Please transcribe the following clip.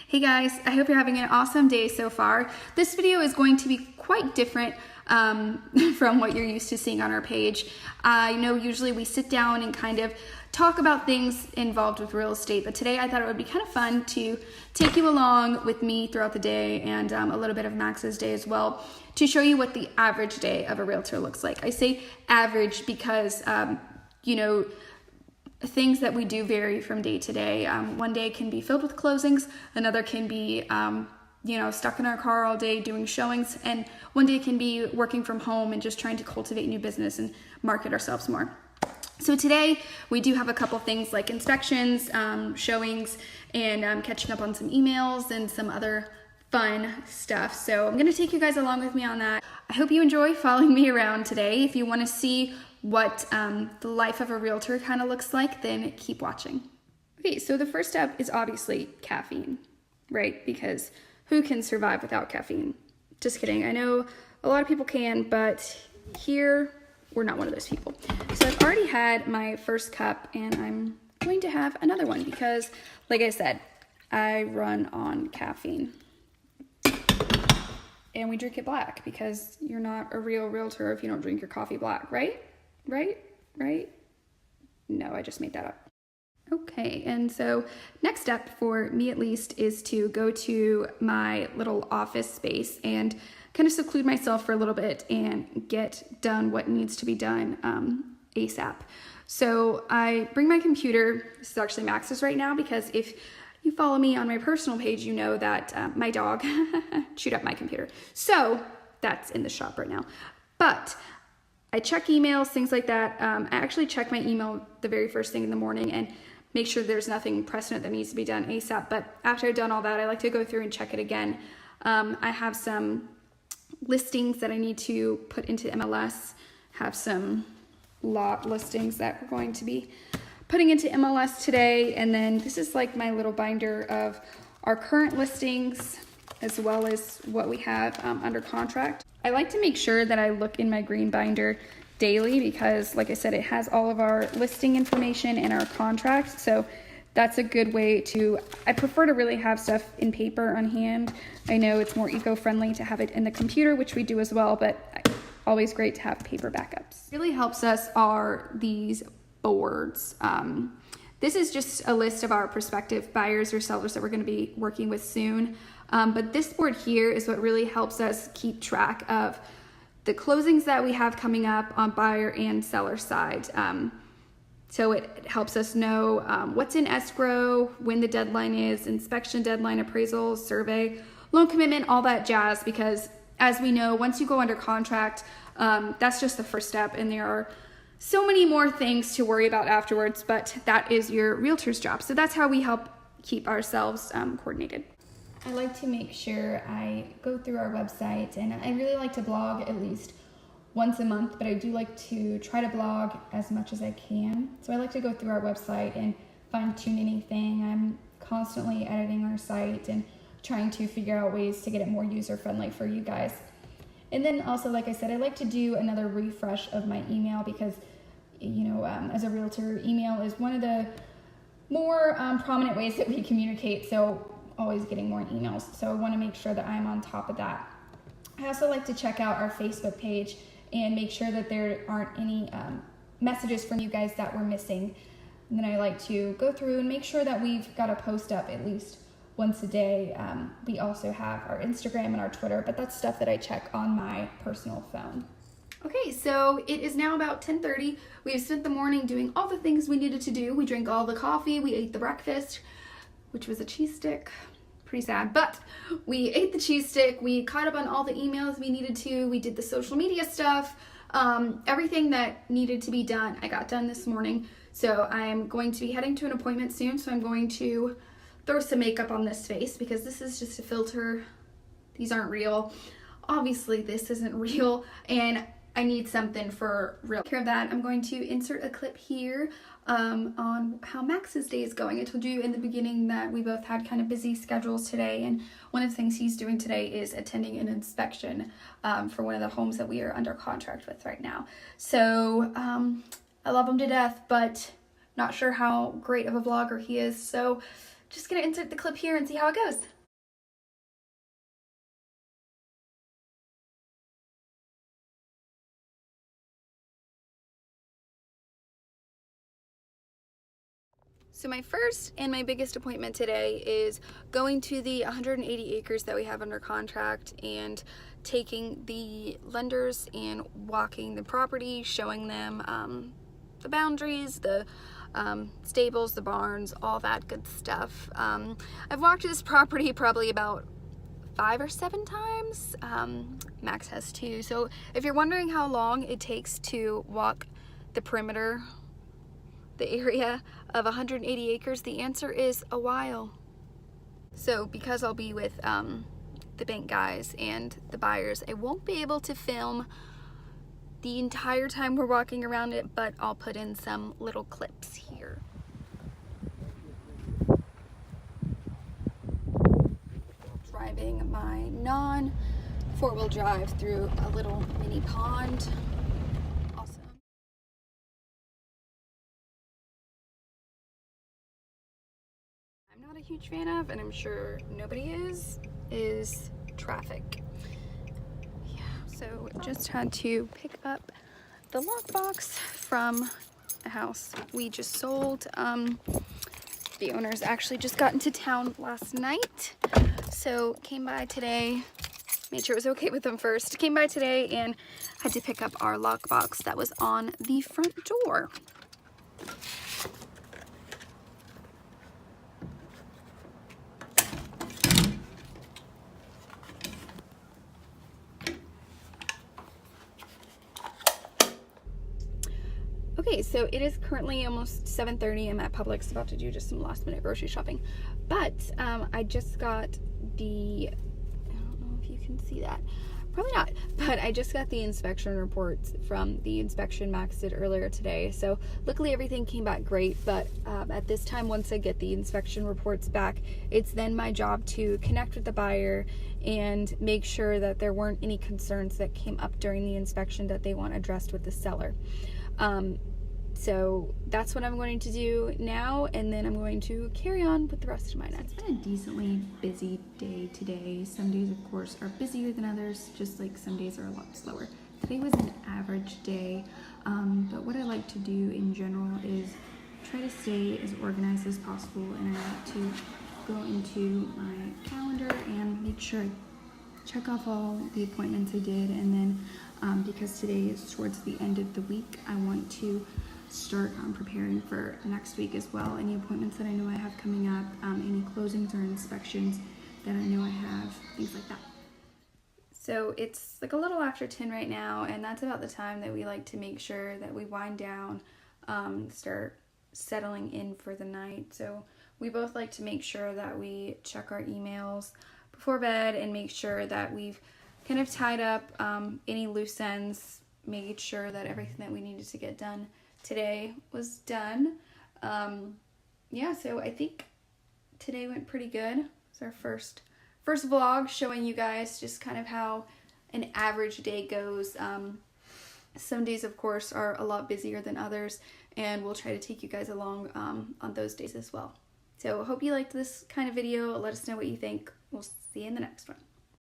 Hey guys, I hope you're having an awesome day so far. This video is going to be quite different from what you're used to seeing on our page. I know usually we sit down and kind of talk about things involved with real estate, but today I thought it would be kind of fun to take you along with me throughout the day and a little bit of Max's day as well to show you what the average day of a realtor looks like. I say average because, things that we do vary from day to day. One day can be filled with closings, another can be, stuck in our car all day doing showings, and one day can be working from home and just trying to cultivate new business and market ourselves more. So today we do have a couple things like inspections, showings, and catching up on some emails and some other fun stuff. So I'm going to take you guys along with me on that. I hope you enjoy following me around today. If you want to see what the life of a realtor kind of looks like, then keep watching. Okay, so the first step is obviously caffeine, right? Because who can survive without caffeine? Just kidding. I know a lot of people can, but here we're not one of those people. So I've already had my first cup and I'm going to have another one because, like I said, I run on caffeine. And we drink it black because you're not a real realtor if you don't drink your coffee black, right? Right? No, I just made that up. Okay, and so next step for me at least is to go to my little office space and kind of seclude myself for a little bit and get done what needs to be done ASAP. So I bring my computer. This is actually Max's right now because if you follow me on my personal page, you know that my dog chewed up my computer. So that's in the shop right now. But I check emails, things like that. I actually check my email the very first thing in the morning and make sure there's nothing precedent that needs to be done ASAP. But after I've done all that, I like to go through and check it again. I have some listings that I need to put into MLS, have some lot listings that we're going to be putting into MLS today. And then this is like my little binder of our current listings as well as what we have under contract. I like to make sure that I look in my green binder daily because, like I said, it has all of our listing information and our contract. So that's a good way to, I prefer to really have stuff in paper on hand. I know it's more eco-friendly to have it in the computer, which we do as well, but always great to have paper backups. Really helps us are these boards. This is just a list of our prospective buyers or sellers that we're going to be working with soon. But this board here is what really helps us keep track of the closings that we have coming up on buyer and seller side. So it helps us know what's in escrow, when the deadline is, inspection deadline, appraisal, survey, loan commitment, all that jazz. Because as we know, once you go under contract, that's just the first step, and there are so many more things to worry about afterwards, but that is your realtor's job. So that's how we help keep ourselves coordinated. I like to make sure I go through our website, and I really like to blog at least once a month, but I do like to try to blog as much as I can. So I like to go through our website and fine tune anything. I'm constantly editing our site and trying to figure out ways to get it more user friendly for you guys. And then also, like I said, I like to do another refresh of my email because, as a realtor, email is one of the more prominent ways that we communicate. So always getting more emails. So I want to make sure that I'm on top of that. I also like to check out our Facebook page and make sure that there aren't any messages from you guys that we're missing. And then I like to go through and make sure that we've got a post up at least once a day. We also have our Instagram and our Twitter, but that's stuff that I check on my personal phone. Okay, so it is now about 10:30. We have spent the morning doing all the things we needed to do. We drank all the coffee, we ate the breakfast, which was a cheese stick. Pretty sad, but we ate the cheese stick. We caught up on all the emails we needed to. We did the social media stuff. Everything that needed to be done, I got done this morning. So I'm going to be heading to an appointment soon. So I'm going to throw some makeup on this face because this is just a filter. These aren't real. Obviously, this isn't real, and I need something for real. Care of that, I'm going to insert a clip here on how Max's day is going. I told you in the beginning that we both had kind of busy schedules today, and one of the things he's doing today is attending an inspection for one of the homes that we are under contract with right now. So I love him to death, but not sure how great of a vlogger he is. So just gonna insert the clip here and see how it goes. So my first and my biggest appointment today is going to the 180 acres that we have under contract and taking the lenders and walking the property, showing them the boundaries, the stables, the barns, all that good stuff. I've walked this property probably about 5 or 7 times. Max has 2. So if you're wondering how long it takes to walk the perimeter, the area of 180 acres, the answer is a while. So because I'll be with the bank guys and the buyers, I won't be able to film the entire time we're walking around it, but I'll put in some little clips here. Driving my non-4-wheel drive through a little mini pond. I'm not a huge fan of, and I'm sure nobody is traffic. Yeah, so just had to pick up the lockbox from a house we just sold. The owners actually just got into town last night, so came by today, made sure it was okay with them first, came by today and had to pick up our lockbox that was on the front door. Okay, so it is currently almost 7:30. I'm at Publix about to do just some last minute grocery shopping. But I just got I don't know if you can see that. Probably not, but I just got the inspection reports from the inspection Max did earlier today. So luckily everything came back great, but at this time, once I get the inspection reports back, it's then my job to connect with the buyer and make sure that there weren't any concerns that came up during the inspection that they want addressed with the seller. So that's what I'm going to do now, and then I'm going to carry on with the rest of my night. It's been a decently busy day today. Some days, of course, are busier than others, just like some days are a lot slower. Today was an average day, but what I like to do in general is try to stay as organized as possible, and I like to go into my calendar and make sure I check off all the appointments I did, and then because today is towards the end of the week, I want to start preparing for next week as well. Any appointments that I know I have coming up, any closings or inspections that I know I have, things like that. So it's like a little after 10 right now, and that's about the time that we like to make sure that we wind down, start settling in for the night. So we both like to make sure that we check our emails before bed and make sure that we've kind of tied up any loose ends, made sure that everything that we needed to get done today was done. Yeah, so I think today went pretty good. It's our first vlog showing you guys just kind of how an average day goes. Some days, of course, are a lot busier than others, and we'll try to take you guys along on those days as well. So hope you liked this kind of video. Let us know what you think. We'll see you in the next one.